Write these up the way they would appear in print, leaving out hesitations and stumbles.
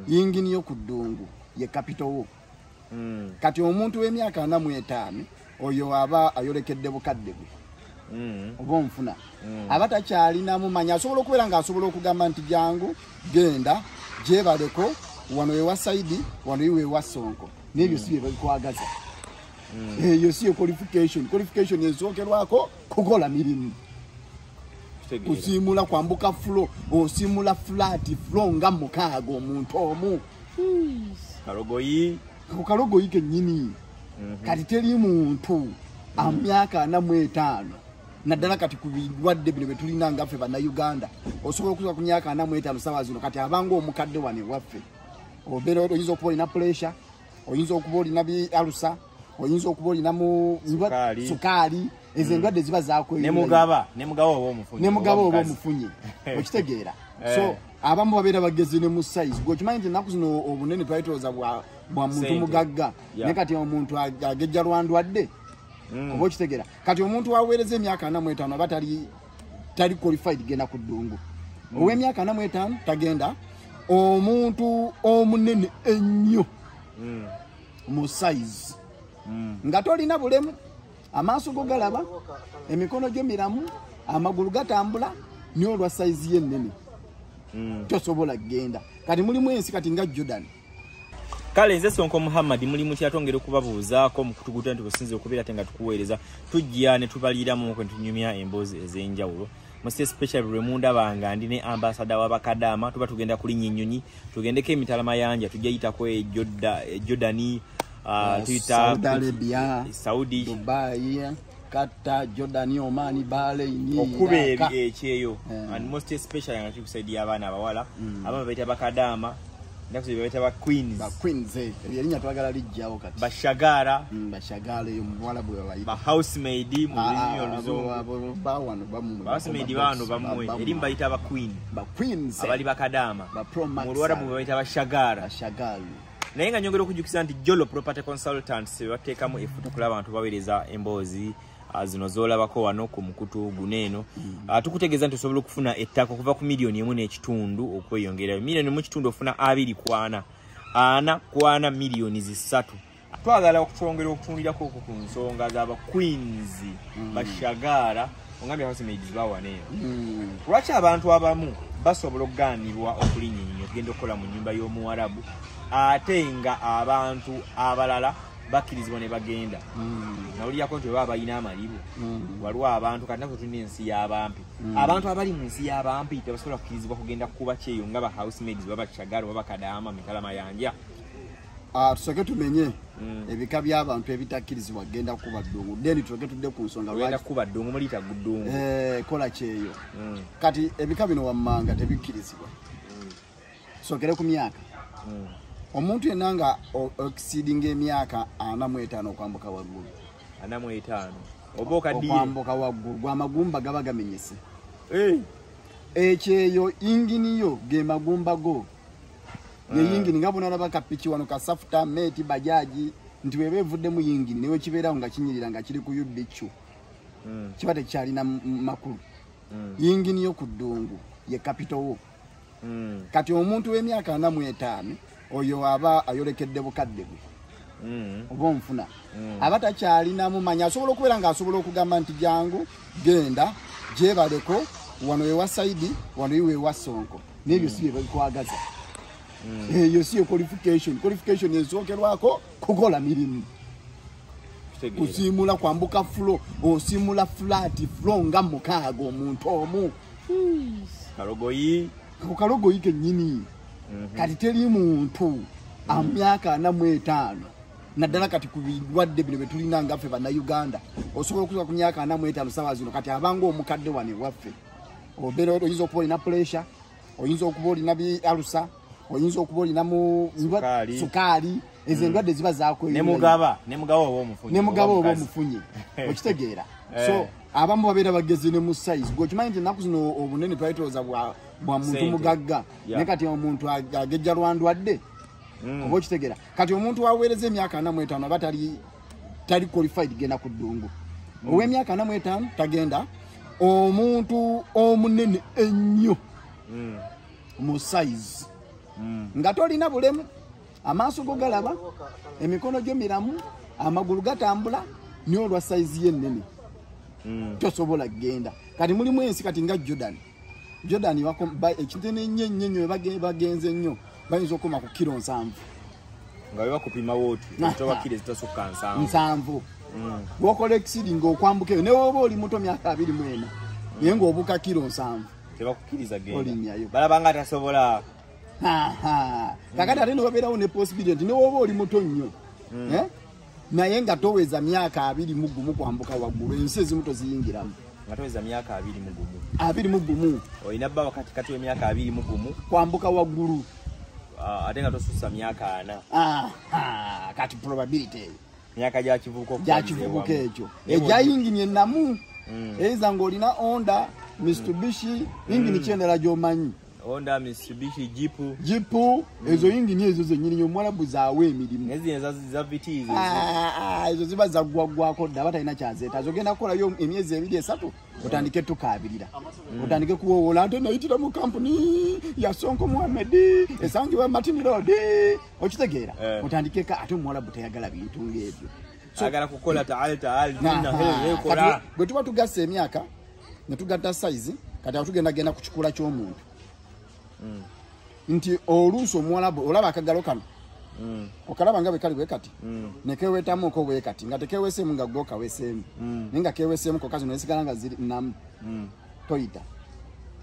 yingini yo ku ddungu ye capital wo. Kati omuntu w'emyaka 45 oyo aba ayolekedde bukadde bwe. Oba onfuna aba takyalina mumanya, asobola okubeera ng'asobola okugamba nti jangu genda gyebaleko wano ewa Saidi wano ewa Sonko, n'ebyo si bye babikwagaza. Eyo si qualification ezookerwako kukola mirimu, kusimula kwambuka flo osimula flat flo nga mukaaga omuntu omu kalogoyi kennyini. Kati teri muntu amyaka 45 naddala kati ku birwadde bino bye tulina ngaffe bannayuganda osobola okuza ku myaka 45 sawa zino kati abanga omukadde wane waffe obeera oyinza okuba olina pressure, oyinza okuba olina alusa, oyinza okuba olina mu sukaali, ezo endwadde ziba zaakwe ne mugaba oba omufunye okitegeera. So abamu babeera bagezi ne mu size gwokimanyi nti ennaku zino obunene twalitoza bwa muntu mugagga ne kati omuntu agejja lwandwadde oba okitegeera. Kati omuntu aweereza emyaka 45 aba tali qualified genda ku ddungu. Ow'emyaka 45 tagenda. Omuntu omunene ennyo mu size nga tolina bulemu, amaaso go galaba, emikono gyo miramu, amagulu gatambula, niyo olwa size y'ennene tosobola kgenda. Kati mulimu ensi kati nga Jordan. Kale nze Sonko Muhammad mulimu kyatongera okubabuuzaako mu kutuguta nti kusinze okubeera tenga tukuweereza tujja ne tubaliiramu kwe tunyumya emboozi ez'enjawulo. Most special remunda banga ndi ne ambassador w'Abakadama tuba tugenda kulinnya ennyonyi tugendeko emitalama yanja tujjayitako Jordani Saudi Arabia, Saudi, Dubai, Qatar, Jordan, Oman, Bahrain, okube ekyeyo. And most especially nga tukusaidia abaana abawala ababa bayita Bakadama ndakuze bayita ba queens erinya twagala lijjawo kati bashagara yo muwala bwe bayita ba housemaid mu oluzo housemaid bano bamwe eri mbayita ba queens abali Bakadama mu Lwarabu bayita bashagara. Naye nga nyongera okujjukiza nti Jolo Property Consultants bateekamu efuta kulaba abantu baweereza emboozi zino zolabako wano ku mukutu guneeno. Tukutegeeza nti osobola okufuna ettaka okuva ku miliyoni 1.5 okweyongera. Miliyoni 1.5 ofuna 2 kwana miliyoni 3. Twagala okutwongera okutundirako ku nsonga z'aba queens bashagara ongambye housemaids bawaneeyo. Lwaki abantu abamu basobola okugaanirwa okulinnya ennyonyi okugenda okukola mu nnyumba y'Omuwarabu ate nga abantu abalala bakkirizibwa ne bagenda? Nawulirako nti baba balina amalibu. Waliwo abantu kati nako tulina ensi y'abampi. Abantu abali mu nsi y'abampi tebasobola kukkirizibwa kugenda kuba kyeyo nga ba housemaids baba Kyagala baba Bakadama mitalama yanja. Tusooke tumenye ebika by'abantu ebitakkirizibwa kugenda kuba ddungu. Then tusooke tudde ku nsonga lwaki kuba ddungu muliyita guddungu. Kola kyeyo. Kati ebika bino wammanga tebikkirizibwa. Sookere ku myaka. Omuntu yenna nga exceeding emyaka 45 okwambuka waggulu. 45 oba okaddiye okwambuka waggulu gw'amagumba gaba gamenyese. Ekyeyo ingini yo ge magumba go. Ye yingini nga bunalaba kapiki wano kasafuta meti bajaji nti webe evuddemu yingini niwe kibeerawo nga kinyirira nga kiri ku UBQ. Kiba tekyalina makulu. Yingini yo ku ddungu ye capital wo. Kati omuntu w'emyaka 45 oyo aba ayolekedde bukadde bwe. Oba onfuna aba takyalina mumanya, asobola okubeera ng'asobola okugamba nti jangu genda gyebaleko wano ewa Saidi wano ewa Sonko, n'ebyo si bye babikwagaza. Eyo si qualification ezookerwako kukola mirimu, kusimula kwambuka flo osimula flat flo nga mukaaga omuntu omu kalogoyi kennyini. Kati teri muntu amyaka 45 naddala kati ku birwadde bino bye tulina ngaffe bannayuganda osobola okuza ku myaka 45 sawa zino kati abanga omukadde wane waffe obeera oyinza okuba olina pressure, oyinza okuba olina alusa, oyinza okuba olina mu sukaali, ezo endwadde ziba zaakwe ne mugaba oba omufunye okitegeera. So abamu babeera bagezi ne mu size gwokimanyi nti ennaku zino obunene twalitoza bwa muntu mugagga ne kati omuntu agejja lwandwadde oba okitegeera. Kati omuntu aweereza emyaka 45 aba tali qualified genda ku ddungu. Ow'emyaka 45 tagenda. Omuntu omunene ennyo mu size nga tolina bulemu amaaso go galaba emikono gyo miramu amagulu gatambula niyo olwa size y'ennene tosobola kgenda kati mulimu ensi kati nga Jordan ekitene nnyo bagenze nnyo bayinza okoma ku kilo 7 nga bakupima wotu toba kilo zitasukka 7 wokola exceeding okwambuka ne woba oli muto myaka 24 naye ng'obuka kilo 7 tebakukiriza genda balabanga tasobola kakati ate newabeerawo ne possibility ne woba oli muto nnyo naye nga toweza myaka 21 kwambuka waggulu ensi ezimu toziyingiramu nga toweza myaka 21 olina bba kati w'emyaka 21 kwambuka waggulu ate nga tosusa myaka 4 kati probability myaka gya kivubuko ekyo egyayingini ennamu eiza ng'olina Honda Mitsubishi yingini kyendala gy'omanyi Honda Mitsubishi Jeep ezo yingini ezo zennyini omwalabu zaawe emirimu ezo ziba zaggwaggwako dda batalina kyazeeta zogenda kukolayo emyezi 2-3 otandike tukaabirira otandike kuwoowola ate nayitira mu kampuni ya Sonko Muhammad esangibwa Martin Road okitegeera otandikeka ate omwalabu tayagala bintu ng'ebyo agala kukola taali bwe tuba tugassa emyaka ne tugatta size kati atugenda ku kikula ky'omuntu nti oluusi omuwalabu olaba akagalo kano okalaba nga bwe kali bwe kati nekewetamu ko bwe kati nga tekeweseemu nga gwo kaweseemu naye nga keweseemu ko kazi nesigala nga ziri namu toyita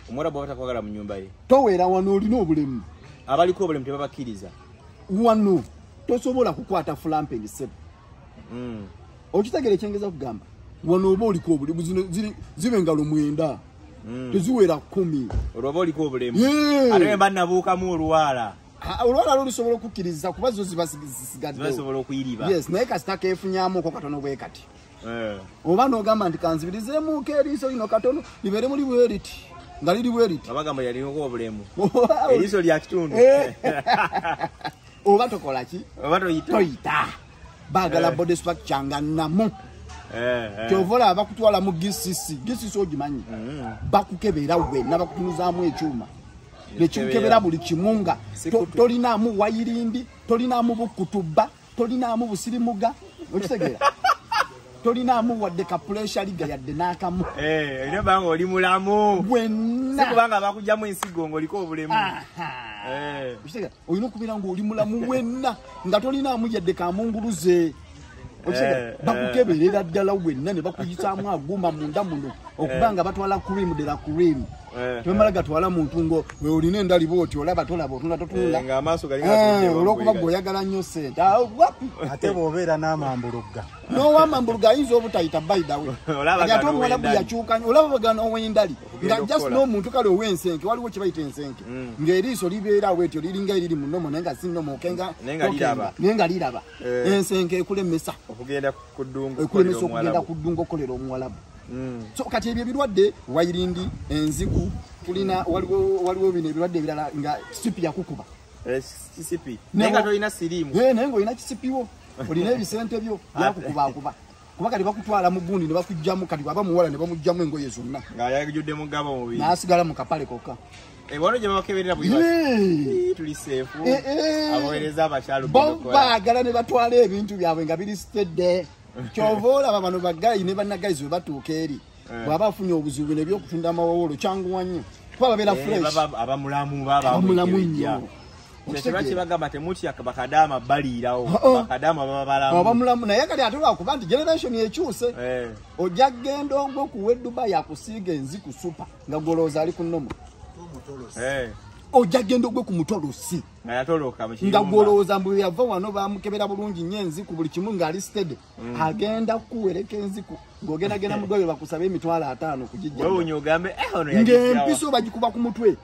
omuwalabu abatakwagala mu nyumba ye toweera wano olina obulemu abaliko obulemu tebabakkiriza wano tosobola kukwata flamping sepu okitegeera ekyengeza kugamba wano oba oliko obulemu zibe engalo 9 teziwera 10 olwoba oliko obulemu ate bannabuukamu olwala lusobola okukkiriza kuba zo zibasobola okuyiriba naye kasita keefunyamu oko katono bwe kati oba n'ogamba nti kanzibirizeemuko eriiso lino katono libeere muli bweriti nga liri bweriti abagamba yalinako obulemu eriiso lya kitundu oba tokola ki oba toyita baagala body structure nga nnamu kyovola bakutwala mu gisisi ogimanyi bakukebera wenna bakutunuzaamu ekyuma nekikukebera buli kimunga tolinaamu wayirindi tolinaamu bukutuba tolinaamu busirimuga okitegeera tolinaamu wadde kapuresha liga yadde n'akamu olina banga oli mulamu wenna kubanga bakugyamu ensigo ng'oliko obulemu olina okubeera ng'oli mulamu wenna nga tolinaamu yadde kamunguluze bakukeberera ddala wenna ne bakuyisaamu aguma munda muno okubanga batwala cream de la cream tebamala gatwala muntu ngo we olina endaliba oti olaba tolaba otunda totunula olwokuba gweoyagala nnyo sente ate bw'obeera n'amambuluga n'owamambuluga ayinza obutayita baydawe ate omuwalabu yakyukanya olaba bagana ow'endali nga just n'omuntu kale ow'ensenke waliwo kye bayita ensenke ng'eriiso libeerawo etyo liringa eriri mu nnomo naye nga si nnomo naye nga liraba ensenke ekulemesa okugenda ku ddungu okolera omuwalabu so kati ebyo ebirwadde wayirindi enziku tulina waliwo bino ebirwadde ebirala nga sipi yakukuba kisipi naye nga tolina siriimu naye ng'olina kisipiwo olina ebisente byo byakukubaakuba kuba kati bakutwala mu gundi ne bakugjamu kati aba muwala ne bamugjamu engoye zonna ng'ayajudde mu gaba mubiri n'asigala mu kapale kokka wano gye babakeberera tuli seefu abaweereza abakyalo baagala ne batwala ebintu byabwe nga biri stedde kyova olaba bano bagayi ne bannagayizi we batuuka eri bw'aba afunye obuzibu nebyokutunda amawowolo kyanguwa nnyo kuba babeera fresh abamulamu nnyo kibagamba temutya bakadaama baliirawo bakadaama babamulamu naye kati ate lwakuba nti generation ekyuse ojja kgenda ogwokuwa Dubai akusiiga enziku supa nga golooza ali ku nnomo ojja genda ogwe ku mutolosi nga gwolowooza mbu yava wano bamukebera bulungi nnyo enziku buli kimu ng'ali stede agenda kuwereka enziku ng'ogendagenda mugoyo bakusaba $5,000 kugijja ng'empiso bagikuba ku mutwe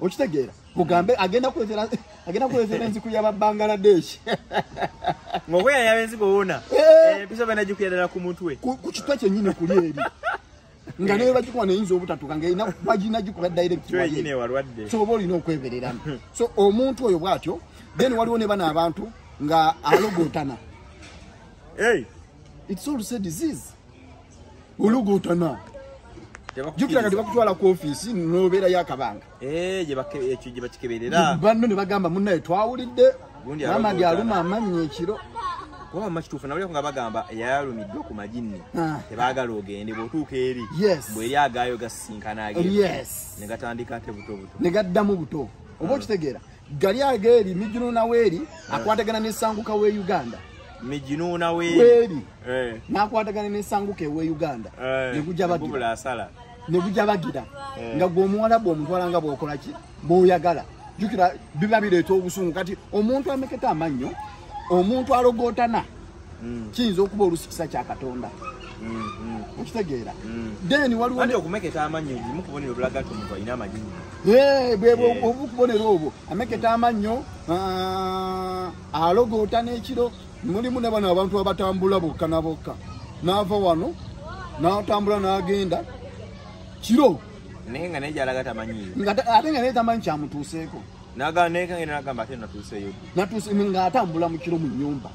okitegeera kugambe agenda kuleetera enziku y'aba Bangladesh ng'okweyayaba enziku wona empiso banagikuyadala ku mutwe ku kitwe kyennyini kuli eri nga naye bagikuba neyinza obutatuuka nga bagina gikuba direct so oba olina okwebereramu so omuntu oyo bw'atyo then waliwo ne bano abantu nga alogootana it's also disease ologootana jukira kati bakutwala ku office nobeera yakabanga je bakikeberera banno ne bagamba munnaye twawulidde mama gyaluma amannyo ekiro kuba makituufu nabulya nga bagamba yayalumiddwa ku majinni tebaagala ogende bw'otuuka eri bw'eri agaayo gasinkana agende ne gatandika ate buto ne gaddamu buto oba okitegeera gali ageeri Mijinuna weeri akwatagana n'essanguka w'e Uganda Mijinuna weeri n'akwatagana n'essanguka ew'e Uganda ne gujja bagira nga gw'omuwalabu omutwala nga bw'okola ki bw'oyagala jukira biba bireeta obusungu kati omuntu ameketa amannyo omuntu alogootana kiyinza okuba olusikisa kya Katonda okitegeera then waliwo okumeketa amannyo limu kubonero bulaga nti omuntu alina amannyo obukubonero obwo ameketa amannyo alogootana ekiro mulimu ne bano abantu abatambula bokka na bokka n'ava wano n'atambula n'agenda kiro naye nga naye gyalaga tamanyiyo ate nga naye tamanyi kyamutuuseeko nagamba ate natuuseyo nga atambula mu kiro mu nnyumba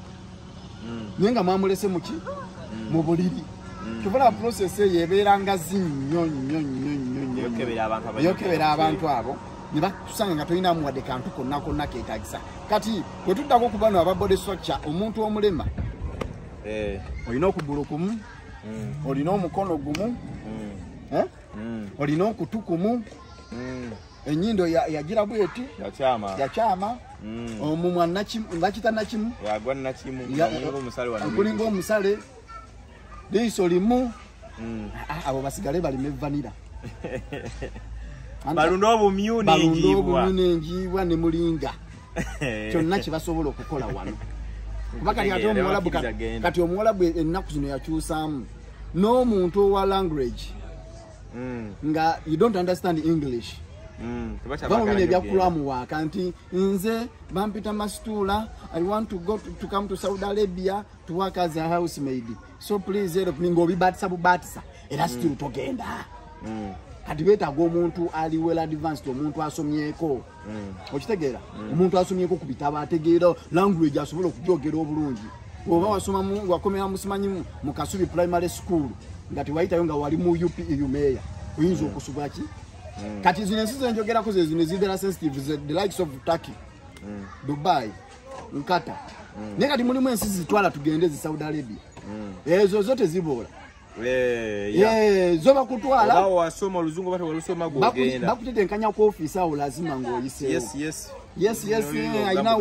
naye nga mwamulese muki mu buliri kivula process eyo ebeera ngazi nnyo eyokebera abantu abo ne batusanga nga tolina muwadde kantu konna konna keetagisa kati bwe tuddako ku bano aba body structure omuntu omulema olina okugulu kumu olina omukono gumu olina okutu kumu enyindo yagira bweti yakyama omumwa bakita nakimu okulinga omusale liiso limu abo basigale balime vanira balunda obumyu n'enjiibwa ne mulinga kyonna kyebasobola okukola wano kuba kati omuwalabu ennaku zino yakyusaamu n'omuntu owa language nga you don't understand English bamubina ebyakulamuwaaka nti nze bampita masituula I want to go to come to Saudi Arabia to work as a housemaid so please help me ng'obibatisa bubatisa era still togenda kati beetaaga omuntu ali well advanced omuntu asomyeko okitegeera omuntu asomyeko ku bitabo ategeera language asobola okugyogera obulungi oba wakomera musimanyi mu Kasubi primary school nga tewayitayo nga wali mu UPE meya oyinza okusubwa ki kati zino ensi zenjogerako ze zino zivera sensitive the likes of Turkey Dubai Nkata naye kati mulimu ensi zitwala tugende zi Saudi Arabia ezo zote ziboola zo bakutwala wasoma oluzungu bata walusoma gwogenda bakutetenkanya ku office awo lazima ng'oyiseewo yes aina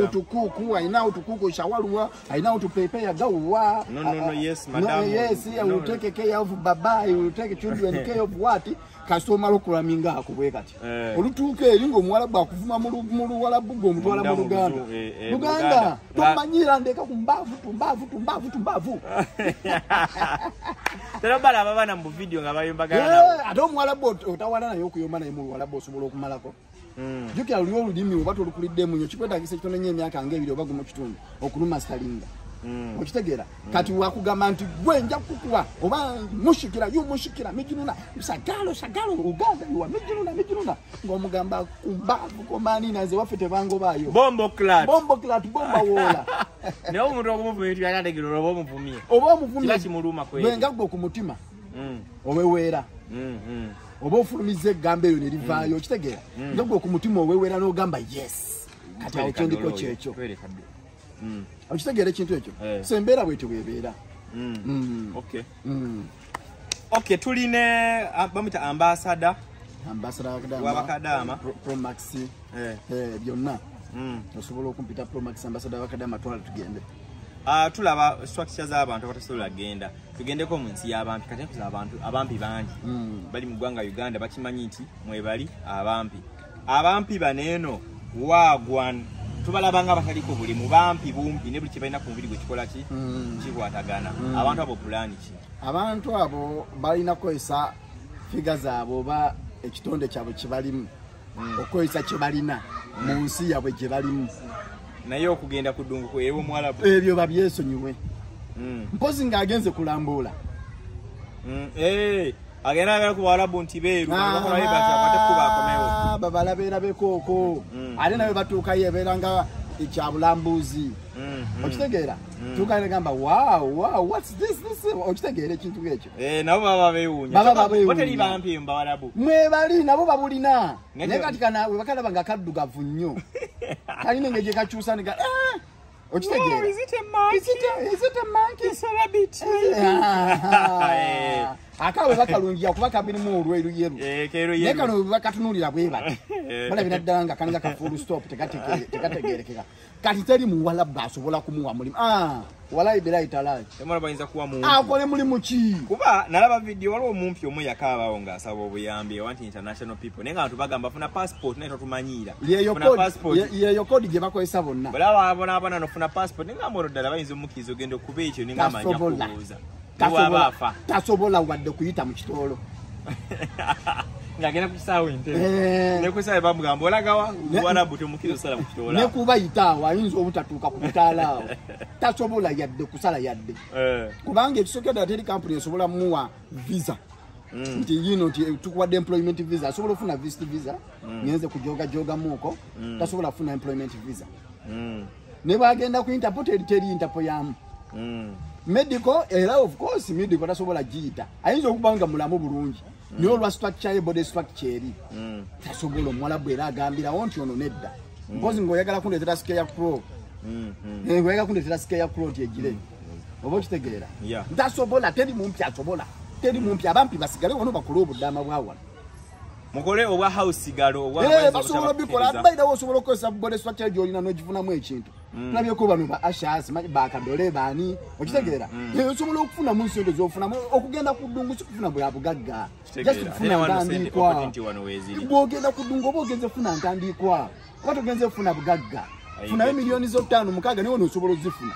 utukuku shawarua aina utupepe ya gawa yes I will take care of baba I will take children care of what kasoma lokulaminga akubwe kati olutuuka eringo omuwalabu akuvuma mu luwalabu g'omutwala mu Luganda tomanyira ndeka kumbavu terabala abana mu video nga bayombagana ate omuwalabu otawala naye okuyomba naye mu luwalabu osobola okumalako jukira luliwo olulimi oba tolukulidde munyo kikwetagisa ekitono nnyo emyaka ng'ebiri oba gumu kitundu okuluma stalinga okitegeera kati wakugamba nti gwe nja kukuwa oba mushikira Mijinuna sagalo Uganda yuwa Mijinuna ng'omugamba kumbavu komanina nze waffe tebangobaayo bombo clat bomba wola naye omuntu okumuvumira yanategera oba omuvumye kila kimuluma kweli gwenga gwe ku mutima oweweera oba ofulumiza eggambo eyo ne livaayo okitegeera nga gwe ku mutima oweweera n'ogamba yes kati awo kyendiko kyekyo okitegeera ekintu ekyo so embeera bwetyo bwebeera okay tuline bamuyita ambassador wabakadaama Promax byonna osobola okumpita Promax ambassador wabakadaama twala tugende tulaba structure z'abantu abatasobola genda tugendeko mu nsi y'abampi kati kuza abantu abampi bangi bali mu ggwanga Uganda bakimanyi nti mwebali abampi baneeno wagwan tubalabanga bataliko buli mu bampi bumpi ne buli kye balina ku mubiri gwe kikola ki kikwatagana abantu abo pulaani ki abantu abo balina kukozesa figa zaabwe oba ekitonde kyabwe kye balimu okukozesa kye balina mu nsi yabwe gye balimu naye okugenda ku ddungu ewo Mwarabu ebyo babyesonyiwe mpozi ng'agenze kulambuula agenda ku Waarabu nti beeru bakola bata kwate kuba akomewo babalabeera bekooko ate nawe batuukayo ebeera nga ekyabulambuzi okitegeera tukale gamba wow what's this okitegeera ekintu ekyo nabo baba beewuunya hoteli bampi mbawalabu mwebali nabo babulina naye kati kana we bakalaba nga kaddugavu nnyo kalina ngeje kakyusa nga okitegeera is it a monkey it's a rabbit akawe bakalungiya kuba kabirimu olweru yeru naye kano bakatunulira bwe bati balabira ddala nga kaninga ka full stop tekategerekeka kati teri muwalabu asobola kumuwa mulimu walayi beraitalayi temala bayinza kuwa mu akole mulimu ki kuba nalaba video waliwo omumpi omu yakaabawo ng'asaba obuyambi awanti international people naye nga bantu bagamba funa passport naye totumanyira yeyo kodi gye bakozesa bonna balabonaabona nofuna passport naye nga mbono ddala bayinza omukiriza ogenda okuba ekyo naye nga amanya kubuuza tasobola wadde kuyita mu kitolo ngagenda kusaawa entebe nekusaawa bamugamba olagawa walabu temukiriza osala mu kitolo ne kuba yitaawo ayinza obutatuuka ku mutaala awo tasobola yadde kusala yadde kubanga ekisokedde teri kampuni esobola muwa visa nti yino nti tukuwadde employment visa asobola ofuna visit visa ngenze kujogajogamuuko tasobola kufuna employment visa ne bwagenda ku interpol teri interpol yamu medical era of course medical tasobola giyita ayinza okubanga mulamu bulungi niyo lwa structure ye body structure eri tasobola omwalabu era agambirawo nti ono nedda mpozi ng'oyagala kundeetera scare pro ngoyagala kundeetera scare pro ti egire oba okitegeera ntasobola teri mumpi asobola teri mumpi abampi basigale wano bakole obudaama bwawano mukole obwa house galo basobola bikola bayidawo osobola okukozesa body structure gyolina n'ogifunamu ekintu tulabyeko bano ba ashas bakadole baani okitegeera osobola okufuna mu nsonto z'ofunamu okugenda ku ddungu si kufuna bwa bugagga just kufuna ntandikwa bw'ogenda ku ddungu oba ogenze funa ntandikwa oba togenze funa bugagga funayo miliyoni zo 5-6 niwo nosobola ozifuna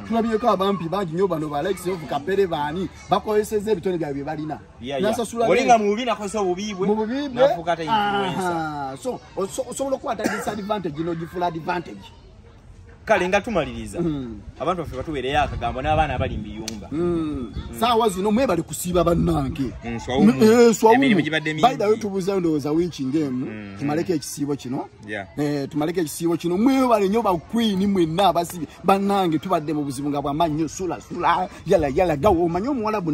tulabyeko abampi bangi nnyo bano ba Alex of Kapere baani bakozeseza ebitone byabwe balina nasasula olinga mu bubi nakozesa obubibwe nafuka ata influencer so osobola okukwata disadvantage n'ogifula advantage kale nga tumaliriza abantu baffe batuweereyo akagambo n'abaana abali mu biyumba saawa zino mwebale kusiiba bannange bayidayo tubuuzayo ndowooza wiiki ng'emu tumaleko ekisiibo kino mwebale nnyo bakwini mwenna abasibi bannange tubadde mu buzibu nga bwamannyo sulasula yala gawo omanye omuwalabu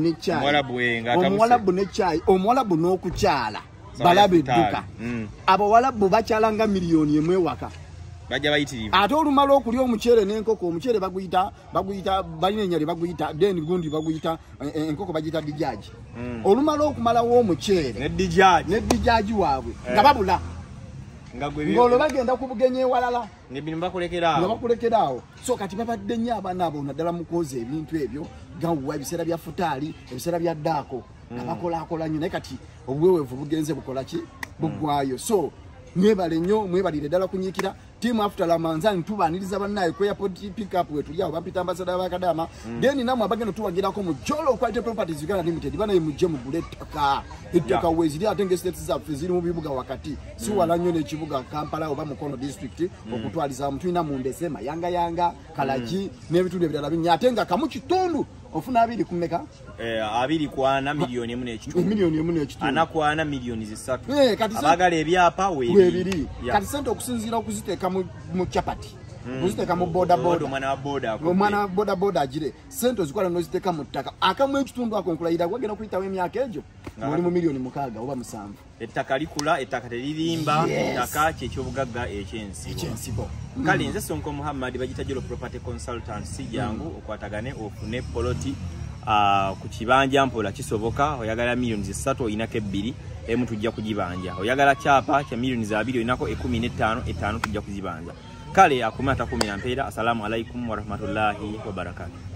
n'ekyayi omuwalabu n'okukyala balaba edduka abawalabu bakyala nga miliyoni emu ewaka bajja bayitirivu ate olumala okulya omuceere n'enkoko omuceere baguyita balina ennyali baguyita then gundi baguyita enkoko bagiyita dijaji olumala okumalawo omuceere neddijaji waabwe nga babula ng'olwo bagenda ku bugenyi ewalala bakulekera so kati babadde nnyo abaana abo naddala mu kwoza ebintu ebyo gawuwa ebiseera bya futaali ebiseera bya ddaako nga bakolaakola nnyo naye kati obuweweevu bugenze bukola ki buggwayo so mwebale nnyo mwebalire ddala kunyiikira tiimu after lamanzani tubaaniriza bannaye ku airport pickup wetuli awo bampita ambasada bakadama then namwe abagenda tuwagirako mu Jolo Quality Properties Uganda Limited banaye mujje mugule ettaka weeziri ate ng'estates zaffe ziri mu bibuga wakati si wala nnyo n'ekibuga Kampala oba Mukono district okutwaliza tulina mu Ndesema yanga Kalaki n'ebitundu ebirala binnya ate nga kamu kitundu ofuna 2 kumeka 2 miliyoni emu n'ekitundu miliyoni emu n'ekitundu anakwana miliyoni 3 abagala ebyapa weebiri kati sente okusinziira okuziteeka mu chapati okuziteeka mu omwana wa boda agire sente ozikola n'oziteeka mu ttaka akamu ekitundu ako nkulayira gwagenda kuyitawo emyaka egyo oli mu miliyoni 6 oba 7 ettaka likula ettaka teririmba ettaka kyekyobugagga ekyensibo kale nze Sonko Muhammad bagita Jolo Property Consultant si jangu okwatagane ofune poloti ku kibanja mpola kisoboka oyagala miliyoni 3 oyinako 2 emu tujja kugibanja oyagala kyapa kya miliyoni 2 oyinako 15 tujja kuzibanja kale akumata 10 mpeera. Assalamu alaikum warahmatullahi wabarakatuh.